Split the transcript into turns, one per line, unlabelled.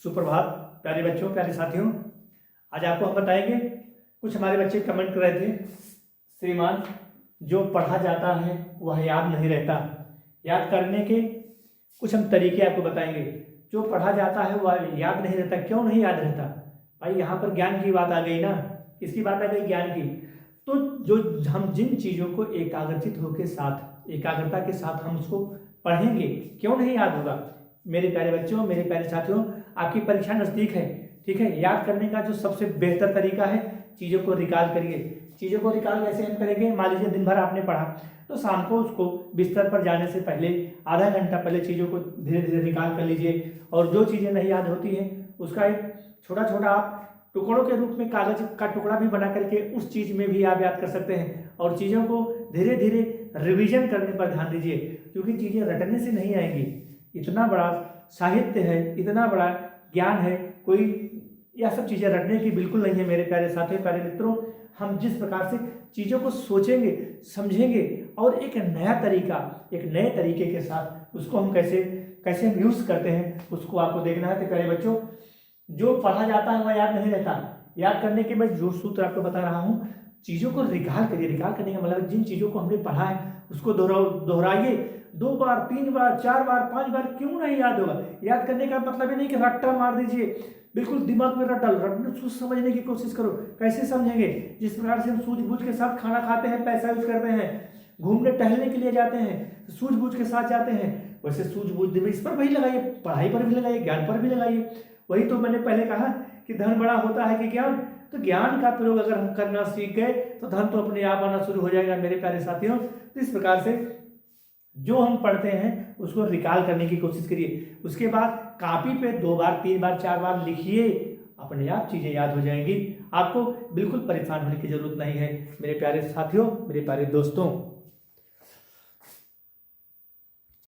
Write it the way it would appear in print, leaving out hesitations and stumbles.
सुप्रभात प्यारे बच्चों, प्यारे साथियों। आज आपको हम बताएंगे, कुछ हमारे बच्चे कमेंट कर रहे थे, श्रीमान जो पढ़ा जाता है वह याद नहीं रहता। याद करने के कुछ हम तरीके आपको बताएंगे। जो पढ़ा जाता है वह याद नहीं रहता, क्यों नहीं याद रहता? भाई यहाँ पर ज्ञान की बात आ गई ना। किसकी बात आ गई? ज्ञान की। तो जो हम जिन चीज़ों को एकाग्रता के साथ हम उसको पढ़ेंगे, क्यों नहीं याद होगा? मेरे प्यारे बच्चों, मेरे प्यारे साथियों, आपकी परीक्षा नज़दीक है, ठीक है। याद करने का जो सबसे बेहतर तरीका है, चीज़ों को रिकॉल करिए। चीज़ों को रिकॉल कैसे हम करेंगे? मान लीजिए दिन भर आपने पढ़ा, तो शाम को उसको बिस्तर पर जाने से पहले आधा घंटा पहले चीज़ों को धीरे धीरे रिकॉल कर लीजिए। और जो चीज़ें नहीं याद होती हैं उसका एक छोटा छोटा आप टुकड़ों के रूप में कागज का टुकड़ा भी बना करके उस चीज़ में भी आप याद कर सकते हैं। और चीज़ों को धीरे धीरे रिवीजन करने पर ध्यान दीजिए, क्योंकि चीज़ें रटने से नहीं आएंगी। इतना बड़ा साहित्य है, इतना बड़ा ज्ञान है, कोई यह सब चीज़ें रटने की बिल्कुल नहीं है। मेरे प्यारे साथियों, प्यारे मित्रों, हम जिस प्रकार से चीज़ों को सोचेंगे, समझेंगे और एक नए तरीके के साथ उसको हम कैसे हम यूज़ करते हैं, उसको आपको देखना है। तो प्यारे बच्चों, जो पढ़ा जाता है वह याद नहीं रहता। याद करने के मैं जो सूत्र आपको बता रहा हूँ, चीज़ों को रिकॉल करिए। रिकॉल करने का मतलब जिन चीज़ों को हमने पढ़ा है उसको दोहराइए। 2 बार, 3 बार, 4 बार, 5 बार, क्यों नहीं याद होगा? याद करने का मतलब ये नहीं कि रट्टा मार दीजिए, बिल्कुल दिमाग में रटने समझने की कोशिश करो। कैसे समझेंगे? जिस प्रकार से हम सूझबूझ के साथ खाना खाते हैं, पैसा यूज करते हैं, घूमने टहलने के लिए जाते हैं, सूझबूझ के साथ जाते हैं, वैसे सूझबूझ दिमाग इस पर भी लगाइए, पढ़ाई पर भी लगाइए, ज्ञान पर भी लगाइए। वही तो मैंने पहले कहा कि धन बड़ा होता है कि ज्ञान। तो ज्ञान का प्रयोग अगर हम करना सीख गए तो धन तो अपने आप आना शुरू हो जाएगा। मेरे प्यारे साथियों, तो इस प्रकार से जो हम पढ़ते हैं उसको रिकॉल करने की कोशिश करिए। उसके बाद कॉपी पे 2 बार, 3 बार, 4 बार लिखिए, अपने आप चीज़ें याद हो जाएंगी। आपको बिल्कुल परेशान होने की जरूरत नहीं है मेरे प्यारे साथियों, मेरे प्यारे दोस्तों।